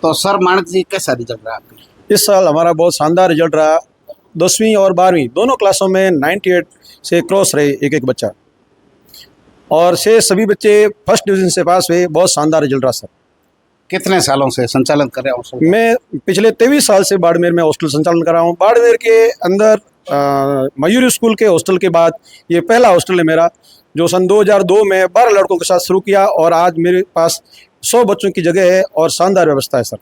तो सर मानक जी कैसा रिजल्ट रहा आपका? इस साल हमारा बहुत शानदार रिजल्ट रहा। 10वीं और 12वीं दोनों क्लासों में 98 से क्रॉस रहे एक एक बच्चा, और से सभी बच्चे फर्स्ट डिवीजन से पास हुए। बहुत शानदार रिजल्ट रहा सर। कितने सालों से संचालन कर रहे हो? मैं पिछले 23 साल से बाड़मेर में हॉस्टल संचालन कर रहा हूँ। बाड़मेर के अंदर मयूरी स्कूल के हॉस्टल के बाद ये पहला हॉस्टल है मेरा, जो सन 2002 में 12 लड़कों के साथ शुरू किया, और आज मेरे पास 100 बच्चों की जगह है और शानदार व्यवस्था है सर।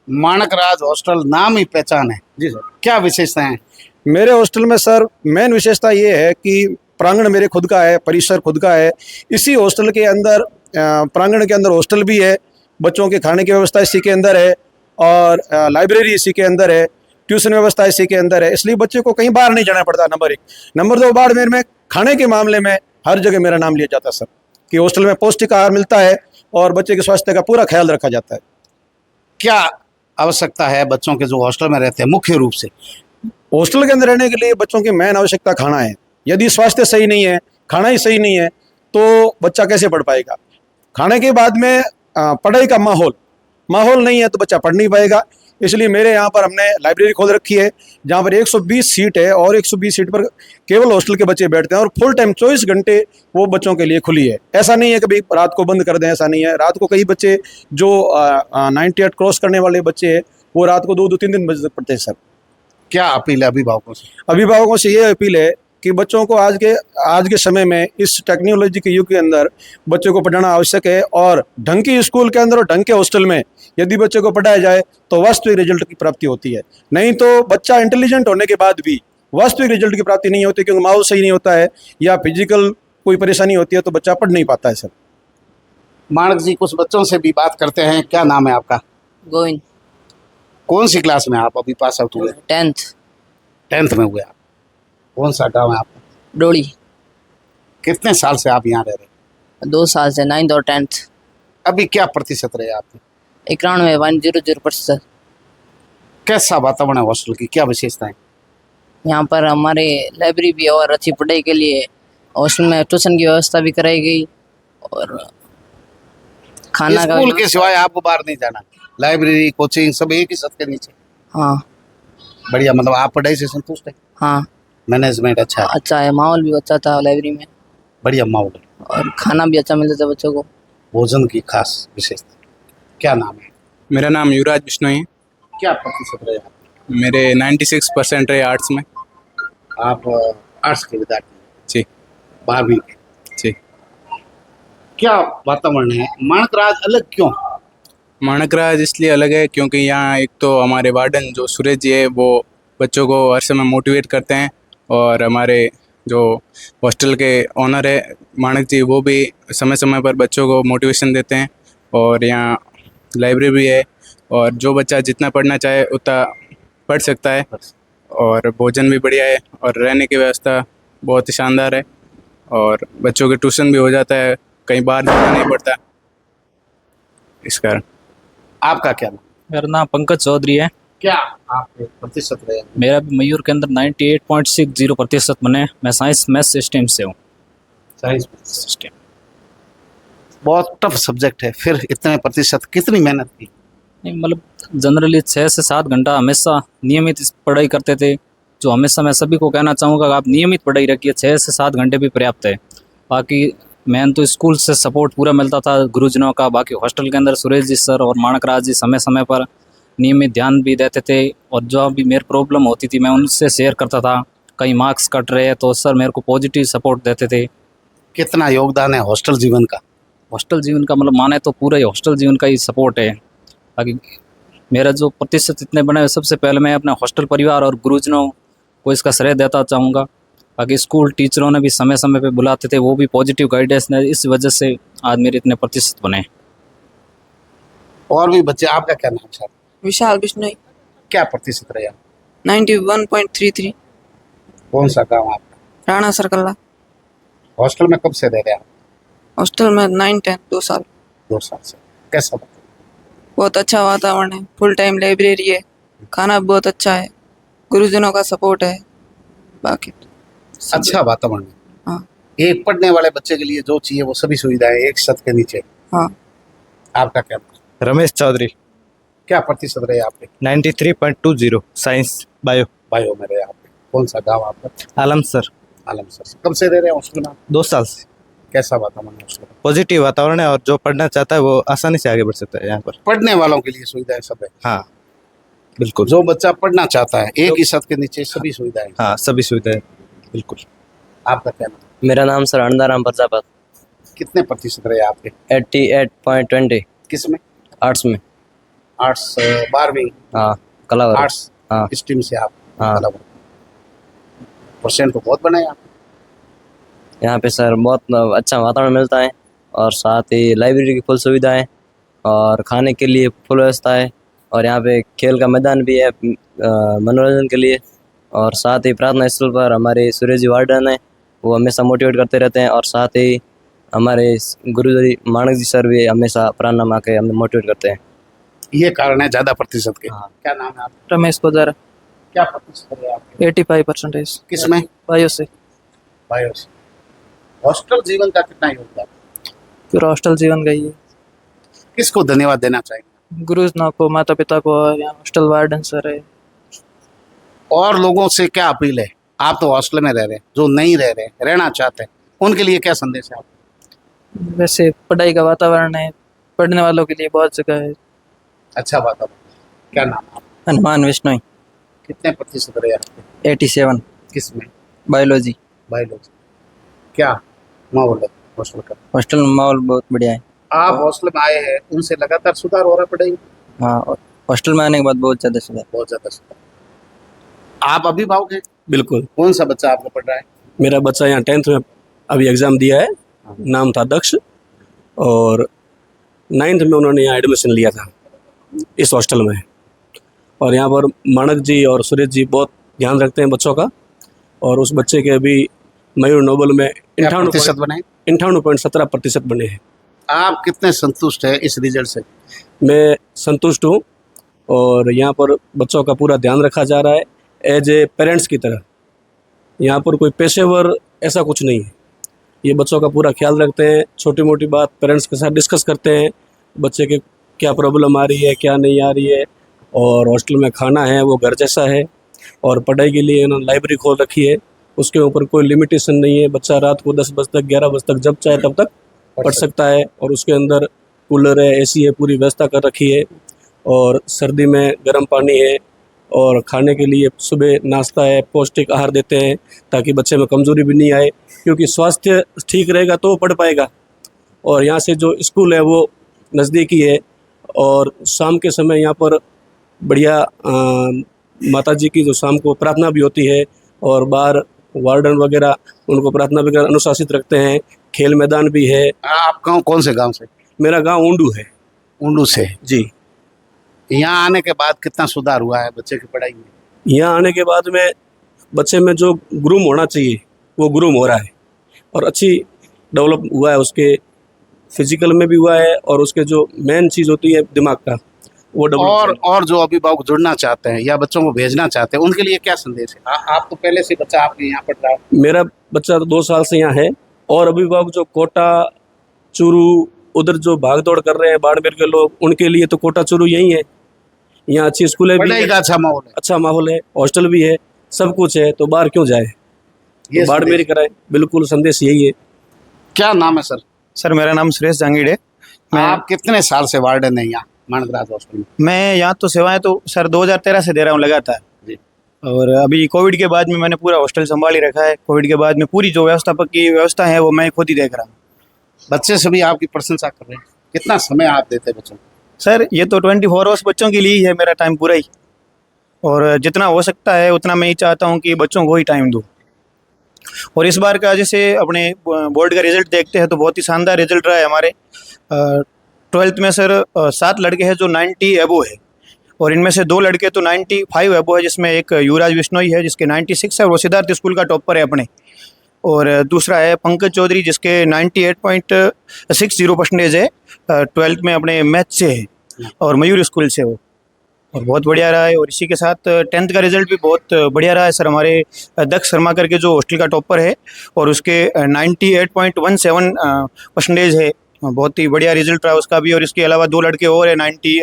मानक राज हॉस्टल नाम ही पहचान है जी सर। क्या विशेषताएं हैं? मेरे हॉस्टल में सर मेन विशेषता ये है कि प्रांगण मेरे खुद का है, परिसर खुद का है। इसी हॉस्टल के अंदर प्रांगण के अंदर हॉस्टल भी है, बच्चों के खाने की व्यवस्था इसी के अंदर है, और लाइब्रेरी इसी के अंदर है, ट्यूशन व्यवस्था इसी के अंदर है। इसलिए बच्चे को कहीं बाहर नहीं जाना पड़ता, नंबर 1। नंबर 2, बाड़मेर में खाने के मामले में हर जगह मेरा नाम लिया जाता है सर, कि हॉस्टल में पौष्टिक आहार मिलता है और बच्चे के स्वास्थ्य का पूरा ख्याल रखा जाता है। क्या आवश्यकता है बच्चों के जो हॉस्टल में रहते हैं मुख्य रूप से? हॉस्टल के अंदर रहने के लिए बच्चों की मेन आवश्यकता खाना है। यदि स्वास्थ्य सही नहीं है, खाना ही सही नहीं है, तो बच्चा कैसे पढ़ पाएगा? खाने के बाद में पढ़ाई का माहौल नहीं है तो बच्चा पढ़ नहीं पाएगा। इसलिए मेरे यहाँ पर हमने लाइब्रेरी खोल रखी है, जहाँ पर 120 सीट है, और 120 सीट पर केवल हॉस्टल के बच्चे बैठते हैं, और फुल टाइम 24 घंटे वो बच्चों के लिए खुली है। ऐसा नहीं है कि भाई रात को बंद कर दें, ऐसा नहीं है। रात को कई बच्चे जो 98 क्रॉस करने वाले बच्चे हैं, वो रात को 2-2, 3-3 बजे तक पढ़ते हैं सर। क्या अपील है अभिभावकों से? अभिभावकों से ये अपील है कि बच्चों को आज के समय में इस टेक्नोलॉजी के युग के अंदर बच्चों को पढ़ाना आवश्यक है, और ढंग की स्कूल के अंदर और ढंग के हॉस्टल में यदि बच्चों को पढ़ाया जाए तो वास्तविक रिजल्ट की प्राप्ति होती है। नहीं तो बच्चा इंटेलिजेंट होने के बाद भी वास्तविक रिजल्ट की प्राप्ति नहीं होती, क्योंकि माहौल सही नहीं होता है या फिजिकल कोई परेशानी होती है, तो बच्चा पढ़ नहीं पाता है सर। मानक जी कुछ बच्चों से भी बात करते हैं। क्या नाम है आपका? गोविंद। कौन सी क्लास में आप अभी पास आउट हुए? 10th में हुए आप? कौन सा गाँव है आपका? डोली। कितने साल से आप यहाँ रह रहे हैं? 2 साल से 9th और 10th। अभी क्या प्रतिशत रहे आपके? 91.00%। कैसा वातावरण है हॉस्टल की, क्या विशेषताएं? यहाँ पर हमारे लाइब्रेरी भी है, और अच्छी पढ़ाई के लिए हॉस्टल में ट्यूशन की व्यवस्था भी कराई गई, और खाना का स्कूल के सिवाय आपको बाहर नहीं जाना? लाइब्रेरी, कोचिंग सब एक ही छत के नीचे? हाँ। बढ़िया, मतलब आप पढ़ाई से संतुष्ट है? हाँ, मैनेजमेंट अच्छा है? अच्छा है, माहौल भी अच्छा था लाइब्रेरी में, बढ़िया माहौल है, और खाना भी अच्छा मिलता था बच्चों को। भोजन की खास विशेषता? क्या नाम है? मेरा नाम युवराज बिश्नोई है। क्या प्रतिशत रहे आप? मेरे 96% रहे आर्ट्स में। आप आर्ट्स के विद्यार्थी? जी। 12वीं के? जी। क्या वातावरण है? मानक राज अलग क्यों? मानक राज इसलिए अलग है क्योंकि यहाँ एक तो हमारे वार्डन जो सुरेश जी है, वो बच्चों को हर समय मोटिवेट करते हैं, और हमारे जो हॉस्टल के ओनर है मानक जी, वो भी समय समय पर बच्चों को मोटिवेशन देते हैं। और यहाँ लाइब्रेरी भी है, और जो बच्चा जितना पढ़ना चाहे उतना पढ़ सकता है, और भोजन भी बढ़िया है, और रहने की व्यवस्था बहुत ही शानदार है, और बच्चों के ट्यूशन भी हो जाता है, कहीं बाहर जाना नहीं पड़ता इस कारण। आपका क्या नाम? मेरा नाम पंकज चौधरी है। क्या आपके प्रतिशत रहे? मेरा भी मयूर के अंदर 98.60% बने। मैं साइंस मैथ्स स्ट्रीम से हूँ। साइंस स्ट्रीम बहुत टफ सब्जेक्ट है, फिर इतने प्रतिशत कितनी मेहनत की? नहीं, मतलब जनरली 6 से 7 घंटा हमेशा नियमित पढ़ाई करते थे। जो हमेशा मैं सभी को कहना चाहूँगा, आप नियमित पढ़ाई रखिए, 6 से 7 घंटे भी पर्याप्त है। बाकी मैन तो स्कूल से सपोर्ट पूरा मिलता था गुरुजनों का। बाकी हॉस्टल के अंदर सुरेश जी सर और मानक राज जी समय समय पर नियमित ध्यान भी देते थे, और जो भी मेरी प्रॉब्लम होती थी मैं उनसे शेयर करता था। कहीं मार्क्स कट रहे तो सर मेरे को पॉजिटिव सपोर्ट देते थे। कितना योगदान है हॉस्टल जीवन का? हॉस्टल जीवन का मतलब माने तो पूरा ही हॉस्टल जीवन का ही सपोर्ट है। बाकी मेरा जो प्रतिशत इतने बने, सबसे पहले मैं अपने हॉस्टल परिवार और गुरुजनों को इसका श्रेय देता चाहूँगा। बाकी स्कूल टीचरों ने भी समय समय पे बुलाते थे, वो भी पॉजिटिव गाइडेंस ने, इस वजह से आज मेरे इतने प्रतिशत बने। और भी बच्चे? आपका क्या नाम सर? विशाल बिश्नोई। क्या प्रतिशत रहे आप? 91.33। कौन सा गाँव आपका? राणा सरकल्ला। हॉस्टल में कब से रह रहे आप? हॉस्टल में 9-10 2 साल। 2 साल से। कैसा? बहुत अच्छा वातावरण है, फुल टाइम लाइब्रेरी है, खाना बहुत अच्छा है, गुरुजनों का सपोर्ट है। बाकी अच्छा वातावरण है। हाँ। एक पढ़ने वाले बच्चे के लिए जो चाहिए वो सभी सुविधाएं एक छत के नीचे। हाँ। आपका क्या? रमेश चौधरी। क्या प्रतिशत रहे आपके? 93.20 साइंस बायो। बायो में रहे आपके। कौन सा गांव आपका? आलम सर। आलम सर। कब से रह रहे हैं हॉस्टल में? 2 साल से। कैसा वातावरण है हॉस्टल में? पॉजिटिव वातावरण है और जो पढ़ना चाहता है वो आसानी से आगे बढ़ सकता है यहाँ पर। पढ़ने वालों के लिए सुविधाएं सब है? हाँ बिल्कुल। जो बच्चा पढ़ना चाहता है एक ही छत के नीचे सभी सुविधाएं? हाँ सभी सुविधाएं बिल्कुल। आपका क्या नाम? मेरा नाम सर अंधाराम प्रजापत। कितने प्रतिशत रहे आपके? 88.20 किस में? आर्ट्स में। आर्ट्स 12वीं हाँ कला वर्ग। आर्ट्स हाँ स्ट्रीम से आप? हाँ। कला वर्ग। परसेंट तो बहुत बना है आप। यहाँ पे सर बहुत अच्छा वातावरण मिलता है और साथ ही लाइब्रेरी की फुल सुविधा है और खाने के लिए फुल व्यवस्था है और यहाँ पे खेल का मैदान भी है मनोरंजन के लिए। और साथ ही प्रार्थना स्थल पर हमारे सूर्य जी वार्डन है, वो हमेशा मोटिवेट करते रहते हैं और साथ ही हमारे गुरुजी मानक जी सर भी हमेशा प्रार्थना में आके हमें मोटिवेट करते हैं। ये कारण है ज्यादा प्रतिशत के। हाँ। क्या नाम है आपका? रमेश पुजारा। क्या प्रतिशत रहे आपके? 85%। किसमें? बायो से। बायो से। हॉस्टल जीवन का कितना योगदान? पूरा हॉस्टल जीवन गई है। किसको धन्यवाद देना चाहेंगे? गुरुजनों को, माता पिता को और यहाँ हॉस्टल वार्डन सर है। और लोगों से क्या अपील है? आप तो हॉस्टल में रह रहे हैं, जो नहीं रह रहे रहना चाहते हैं उनके लिए क्या संदेश है आप? वैसे पढ़ाई का वातावरण है, पढ़ने वालों के लिए बहुत जगह है। अच्छा वातावरण। क्या नाम है आपका? हनुमान विष्णु। कितने प्रतिशत रहे आपके? 87 किसमें? बायोलॉजी। बायोलॉजी। क्या माहौल है हॉस्टल का? हॉस्टल में माहौल बहुत बढ़िया है। आप हॉस्टल में आए हैं, उनसे लगातार सुधार हो रहा है पढ़ाई? हाँ और हॉस्टल में आने के बाद बहुत ज़्यादा सुधार। बहुत ज्यादा सुधार। आप अभिभावक हैं? बिल्कुल। कौन सा बच्चा आपका पढ़ रहा है? मेरा बच्चा यहाँ 10th में अभी एग्ज़ाम दिया है, नाम था दक्ष, और 9th में उन्होंने यहाँ एडमिशन लिया था इस हॉस्टल में। और यहाँ पर मानक जी और सुरेश जी बहुत ध्यान रखते हैं बच्चों का और उस बच्चे के अभी मयूर नोबल में 58% बने। 58.17% बने हैं। आप कितने संतुष्ट हैं इस रिजल्ट से? मैं संतुष्ट हूँ और यहाँ पर बच्चों का पूरा ध्यान रखा जा रहा है एज ए पेरेंट्स की तरह। यहाँ पर कोई पेशेवर ऐसा कुछ नहीं है, ये बच्चों का पूरा ख्याल रखते हैं। छोटी मोटी बात पेरेंट्स के साथ डिस्कस करते हैं, बच्चे के क्या प्रॉब्लम आ रही है क्या नहीं आ रही है। और हॉस्टल में खाना है वो घर जैसा है और पढ़ाई के लिए इन्होंने लाइब्रेरी खोल रखी है, उसके ऊपर कोई लिमिटेशन नहीं है। बच्चा रात को 10 बजे तक 11 बजे तक जब चाहे तब तक पढ़ सकता है और उसके अंदर कूलर है, एसी है, पूरी व्यवस्था कर रखी है। और सर्दी में गर्म पानी है और खाने के लिए सुबह नाश्ता है, पौष्टिक आहार देते हैं ताकि बच्चे में कमज़ोरी भी नहीं आए, क्योंकि स्वास्थ्य ठीक रहेगा तो वो पढ़ पाएगा। और यहाँ से जो स्कूल है वो नज़दीकी है और शाम के समय यहाँ पर बढ़िया माता जी की जो शाम को प्रार्थना भी होती है और बाहर वार्डन वगैरह उनको प्रार्थना वगैरह अनुशासित रखते हैं। खेल मैदान भी है। आप गाँव कौन से गांव से? मेरा गांव ऊंडू है। ऊंडू से। जी। यहाँ आने के बाद कितना सुधार हुआ है बच्चे की पढ़ाई में? यहाँ आने के बाद में बच्चे में जो ग्रूम होना चाहिए वो ग्रूम हो रहा है और अच्छी डेवलप हुआ है, उसके फिजिकल में भी हुआ है और उसके जो मेन चीज़ होती है दिमाग का वो डेवलप। और जो अभिभावक जुड़ना चाहते हैं या बच्चों को भेजना चाहते हैं उनके लिए क्या संदेश है? आप तो पहले से बच्चा आपके यहाँ पढ़ रहा है। मेरा बच्चा तो 2 साल से यहाँ है और अभिभावक जो कोटा चूरू उधर जो भाग दौड़ कर रहे हैं बाड़मेर के लोग, उनके लिए तो कोटा चूरू यही है। यहाँ अच्छी स्कूलें भी पढ़ाई है, का अच्छा माहौल है, हॉस्टल भी है, सब कुछ है, तो बाहर क्यों जाए, ये तो बाड़मेर कराए। बिल्कुल संदेश यही है। क्या नाम है सर? सर मेरा नाम सुरेश जांगीड़ है। आप कितने साल से वार्डन है यहाँ मानकराज हॉस्टल में? मैं यहाँ तो सेवाएं तो सर 2013 से दे रहा हूँ लगातार जी। और अभी कोविड के बाद में मैंने पूरा हॉस्टल संभाल ही रखा है। कोविड के बाद में पूरी जो व्यवस्थापक की व्यवस्था है वो मैं खुद ही देख रहा हूँ। बच्चे सभी आपकी प्रशंसा कर रहे हैं। कितना समय आप देते हैं बच्चों को? सर ये तो 24 आवर्स बच्चों के लिए ही है मेरा टाइम पूरा ही, और जितना हो सकता है उतना मैं ही चाहता हूँ कि बच्चों को ही टाइम दूँ। और इस बार का जैसे अपने बोर्ड का रिजल्ट देखते हैं तो बहुत ही शानदार रिजल्ट रहा है हमारे। 12th में सर 7 लड़के हैं जो 90 एबो है और इनमें से 2 लड़के तो 95 एबो है, जिसमें एक युवराज विश्नोई है जिसके 96 है, वो सिद्धार्थ स्कूल का टॉपर है अपने। और दूसरा है पंकज चौधरी जिसके 98.60% है, 12th में अपने मैथ से है और मयूर स्कूल से वो, और बहुत बढ़िया रहा है। और इसी के साथ 10th का रिजल्ट भी बहुत बढ़िया रहा है सर। हमारे दक्ष शर्मा करके जो हॉस्टल का टॉपर है और उसके 98.17% है बहुत ही बढ़िया रिजल्ट रहा उसका भी। और इसके अलावा 2 लड़के और है 90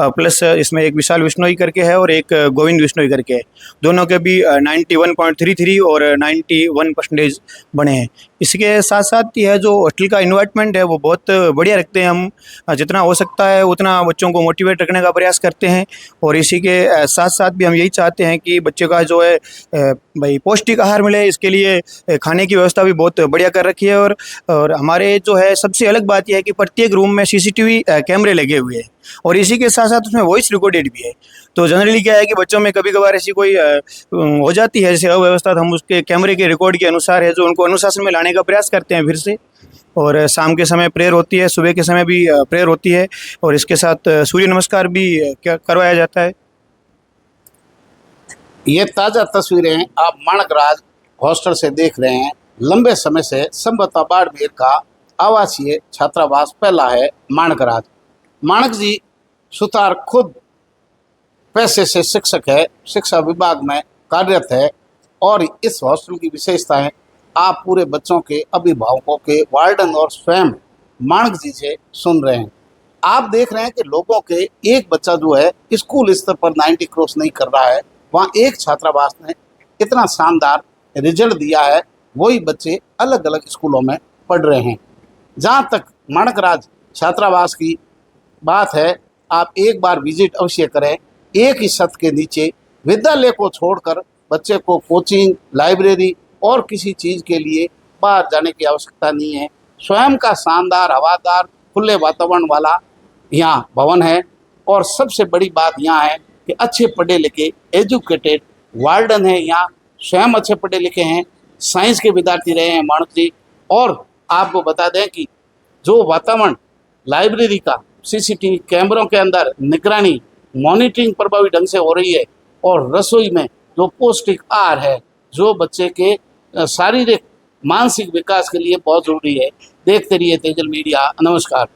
प्लस, इसमें एक विशाल विश्नोई करके है और एक गोविंद विश्नोई करके है। दोनों के भी 91.33 और 91% बने हैं। इसके साथ साथ यह जो हॉस्टल का इन्वायरमेंट है वो बहुत बढ़िया रखते हैं हम। जितना हो सकता है उतना बच्चों को मोटिवेट रखने का प्रयास करते हैं। और इसी के साथ साथ भी हम यही चाहते हैं कि बच्चे का जो है भाई पौष्टिक आहार मिले, इसके लिए खाने की व्यवस्था भी बहुत बढ़िया कर रखी है। और हमारे जो है सबसे अलग बात यह है कि प्रत्येक रूम में CCTV कैमरे लगे हुए हैं और इसी के साथ साथ उसमें वॉइस रिकॉर्डेड भी है। तो जनरली क्या है कि बच्चों में कभी कभार ऐसी कोई हो जाती है जैसे अव्यवस्था, तो हम उसके कैमरे के रिकॉर्ड के अनुसार है जो उनको अनुशासन में लाने का प्रयास करते हैं फिर से। और शाम के समय प्रेयर होती है, सुबह के समय भी प्रेयर होती है और इसके साथ सूर्य नमस्कार भी करवाया जाता है। ये ताज़ा तस्वीरें आप माणकराज हॉस्टल से देख रहे हैं। लंबे समय से संभवतः बाड़मेर का आवासीय छात्रावास पहला है माणकराज। माणक जी सुतार खुद पैसे से शिक्षक है, शिक्षा विभाग में कार्यरत है और इस हॉस्टल की विशेषताएं आप पूरे बच्चों के अभिभावकों के, वार्डन और स्वयं माणक जी से सुन रहे हैं। आप देख रहे हैं कि लोगों के एक बच्चा जो है स्कूल स्तर पर 90 क्रॉस नहीं कर रहा है, वहाँ एक छात्रावास ने इतना शानदार रिजल्ट दिया है, वही बच्चे अलग अलग स्कूलों में पढ़ रहे हैं। जहाँ तक माणकराज छात्रावास की बात है, आप एक बार विजिट अवश्य करें। एक ही छत के नीचे विद्यालय को छोड़कर बच्चे को कोचिंग, लाइब्रेरी और किसी चीज़ के लिए बाहर जाने की आवश्यकता नहीं है। स्वयं का शानदार, हवादार, खुले वातावरण वाला यहाँ भवन है। और सबसे बड़ी बात यहाँ है कि अच्छे पढ़े लिखे एजुकेटेड वार्डन है, यहाँ स्वयं अच्छे पढ़े लिखे हैं, साइंस के विद्यार्थी रहे हैं माणक जी। और आपको बता दें कि जो वातावरण लाइब्रेरी का CCTV कैमरों के अंदर निगरानी, मॉनिटरिंग प्रभावी ढंग से हो रही है और रसोई में जो पौष्टिक आहार है जो बच्चे के शारीरिक मानसिक विकास के लिए बहुत ज़रूरी है। देखते रहिए तेजल मीडिया। नमस्कार।